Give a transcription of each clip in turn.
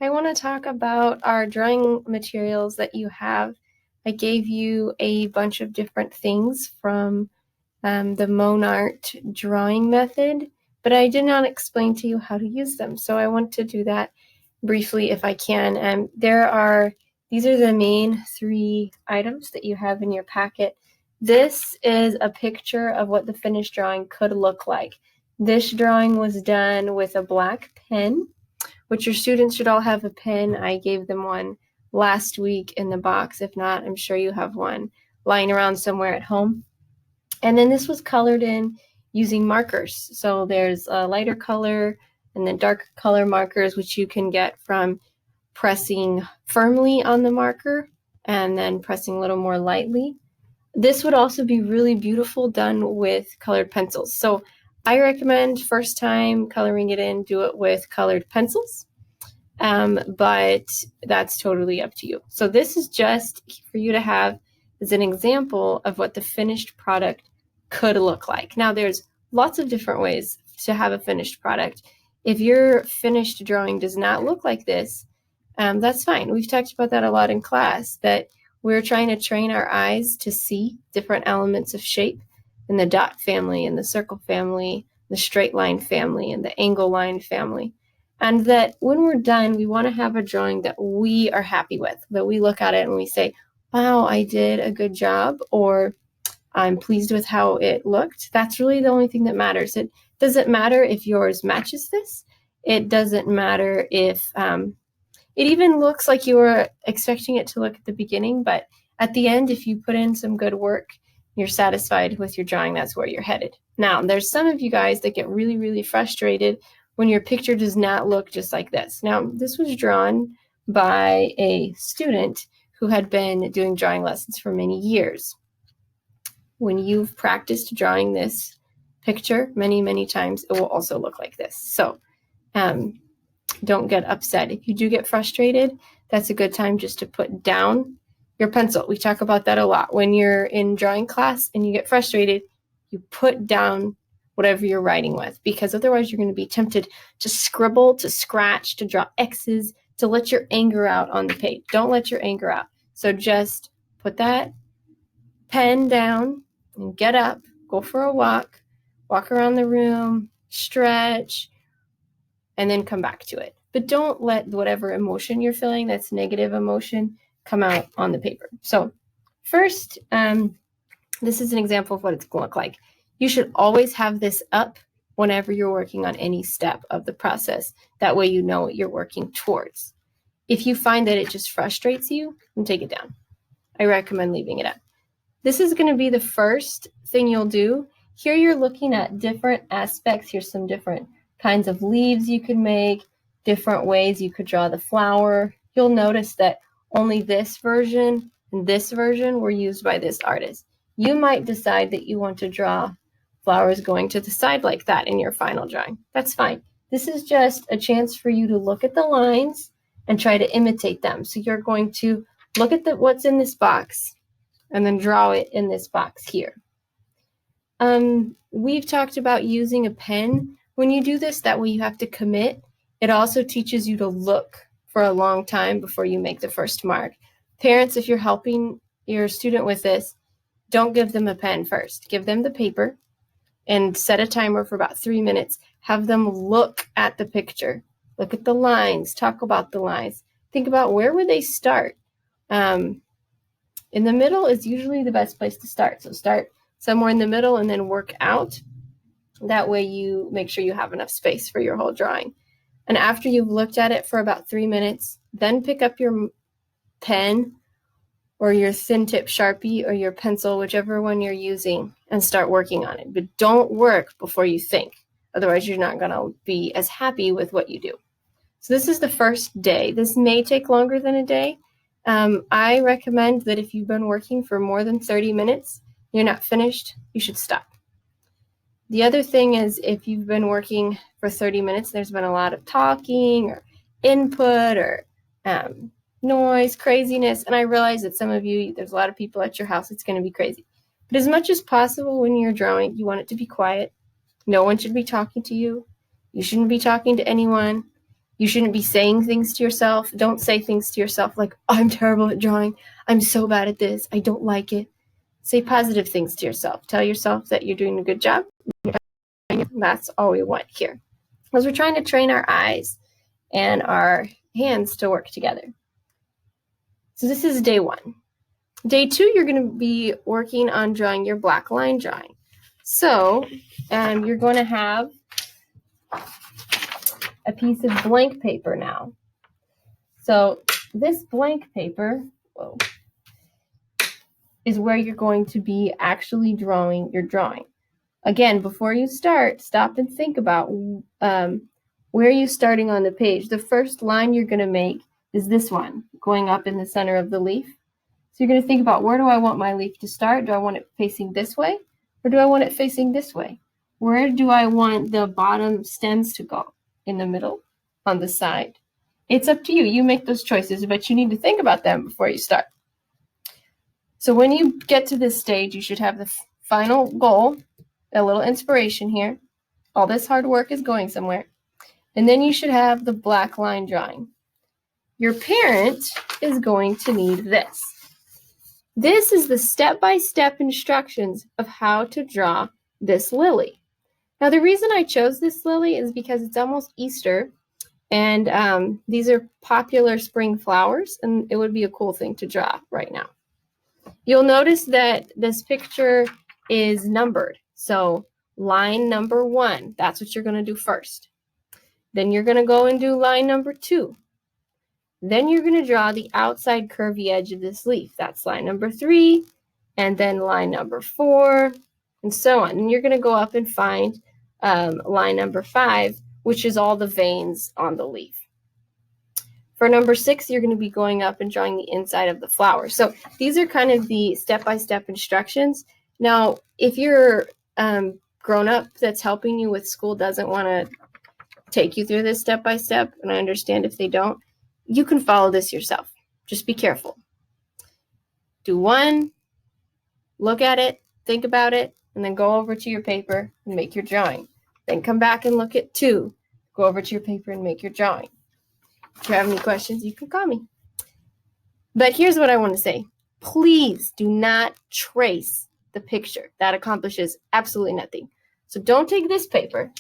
I want to talk about our drawing materials that you have. I gave you a bunch of different things from the Monart drawing method, but I did not explain to you how to use them. So I want to do that briefly if I can. These are the main three items that you have in your packet. This is a picture of what the finished drawing could look like. This drawing was done with a black pen, which your students should all have a pen. I gave them one last week in the box. If not, I'm sure you have one lying around somewhere at home. And then this was colored in using markers. So there's a lighter color and then darker color markers, which you can get from pressing firmly on the marker and then pressing a little more lightly. This would also be really beautiful done with colored pencils. So I recommend first time coloring it in, do it with colored pencils, but that's totally up to you. So this is just for you to have as an example of what the finished product could look like. Now there's lots of different ways to have a finished product. If your finished drawing does not look like this, that's fine. We've talked about that a lot in class, that we're trying to train our eyes to see different elements of shape in the dot family, and the circle family, the straight line family, and the angle line family. And that when we're done, we want to have a drawing that we are happy with, that we look at it and we say, wow, I did a good job, or I'm pleased with how it looked. That's really the only thing that matters. It doesn't matter if yours matches this. It doesn't matter if it even looks like you were expecting it to look at the beginning, but at the end, if you put in some good work, you're satisfied with your drawing, that's where you're headed. Now, there's some of you guys that get really, really frustrated when your picture does not look just like this. Now, this was drawn by a student who had been doing drawing lessons for many years. When you've practiced drawing this picture many, many times, it will also look like this. So don't get upset. If you do get frustrated, that's a good time just to put down your pencil. We talk about that a lot. When you're in drawing class and you get frustrated, you put down whatever you're writing with, because otherwise you're going to be tempted to scribble, to scratch, to draw X's, to let your anger out on the page. Don't let your anger out. So just put that pen down and get up, go for a walk around the room, stretch, and then come back to it. But don't let whatever emotion you're feeling, that's negative emotion, come out on the paper. So first, this is an example of what it's going to look like. You should always have this up whenever you're working on any step of the process. That way you know what you're working towards. If you find that it just frustrates you, then take it down. I recommend leaving it up. This is going to be the first thing you'll do. Here you're looking at different aspects. Here's some different kinds of leaves you could make, different ways you could draw the flower. You'll notice that only this version and this version were used by this artist. You might decide that you want to draw flowers going to the side like that in your final drawing. That's fine. This is just a chance for you to look at the lines and try to imitate them. So you're going to look at what's in this box and then draw it in this box here. We've talked about using a pen. When you do this, that way you have to commit. It also teaches you to look for a long time before you make the first mark. Parents, if you're helping your student with this, don't give them a pen first. Give them the paper and set a timer for about 3 minutes. Have them look at the picture. Look at the lines. Talk about the lines. Think about where would they start. In the middle is usually the best place to start. So start somewhere in the middle and then work out. That way you make sure you have enough space for your whole drawing. And after you've looked at it for about 3 minutes, then pick up your pen or your thin tip Sharpie or your pencil, whichever one you're using, and start working on it. But don't work before you think. Otherwise, you're not going to be as happy with what you do. So this is the first day. This may take longer than a day. I recommend that if you've been working for more than 30 minutes, you're not finished, you should stop. The other thing is, if you've been working for 30 minutes, there's been a lot of talking or input or noise, craziness. And I realize that some of you, there's a lot of people at your house, it's going to be crazy. But as much as possible when you're drawing, you want it to be quiet. No one should be talking to you. You shouldn't be talking to anyone. You shouldn't be saying things to yourself. Don't say things to yourself like, I'm terrible at drawing. I'm so bad at this. I don't like it. Say positive things to yourself. Tell yourself that you're doing a good job. That's all we want here. Because we're trying to train our eyes and our hands to work together. So this is day 1. Day 2, you're going to be working on drawing your black line drawing. So you're going to have a piece of blank paper now. So this blank paper is where you're going to be actually drawing your drawing. Again, before you start, stop and think about where are you starting on the page. The first line you're going to make is this one, going up in the center of the leaf. So you're going to think about, where do I want my leaf to start? Do I want it facing this way, or do I want it facing this way? Where do I want the bottom stems to go? In the middle? On the side? It's up to you. You make those choices, but you need to think about them before you start. So when you get to this stage, you should have the final goal, a little inspiration here. All this hard work is going somewhere. And then you should have the black line drawing. Your parent is going to need this. This is the step-by-step instructions of how to draw this lily. Now, the reason I chose this lily is because it's almost Easter, and these are popular spring flowers, and it would be a cool thing to draw right now. You'll notice that this picture is numbered. So line number 1, that's what you're going to do first. Then you're going to go and do line number 2. Then you're going to draw the outside curvy edge of this leaf. That's line number 3, and then line number 4, and so on. And you're going to go up and find line number 5, which is all the veins on the leaf. For number 6, you're going to be going up and drawing the inside of the flower. So these are kind of the step-by-step instructions. Now, if you're grown-up that's helping you with school doesn't want to take you through this step-by-step, and I understand if they don't, you can follow this yourself. Just be careful. Do 1, look at it, think about it, and then go over to your paper and make your drawing. Then come back and look at 2. Go over to your paper and make your drawing. If you have any questions, you can call me. But here's what I want to say. Please do not trace the picture. That accomplishes absolutely nothing. So don't take this paper,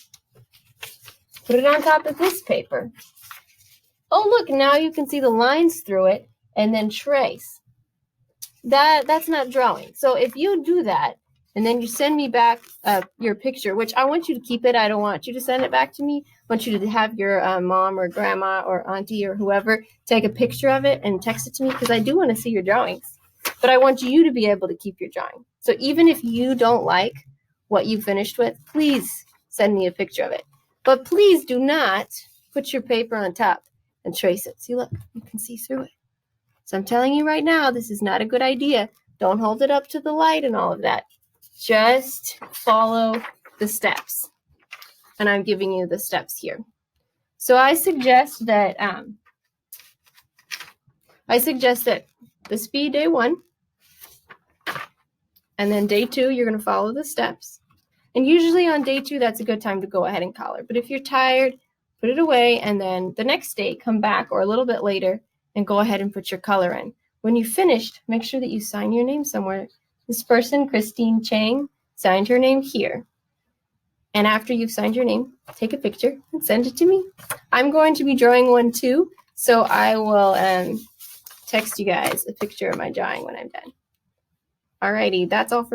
put it on top of this paper. Oh, look, now you can see the lines through it, and then trace. That's not drawing. So if you do that, and then you send me back your picture, which I want you to keep it. I don't want you to send it back to me. I want you to have your mom or grandma or auntie or whoever take a picture of it and text it to me, because I do want to see your drawings. But I want you to be able to keep your drawing. So even if you don't like what you finished with, please send me a picture of it. But please do not put your paper on top and trace it. See, look, you can see through it. So I'm telling you right now, this is not a good idea. Don't hold it up to the light and all of that. Just follow the steps. And I'm giving you the steps here. So I suggest that this be day 1. And then day 2, you're going to follow the steps. And usually on day 2, that's a good time to go ahead and color. But if you're tired, put it away, and then the next day, come back or a little bit later and go ahead and put your color in. When you've finished, make sure that you sign your name somewhere. This person, Christine Chang, signed her name here. And after you've signed your name, take a picture and send it to me. I'm going to be drawing one too, so I will text you guys a picture of my drawing when I'm done. Alrighty, that's all for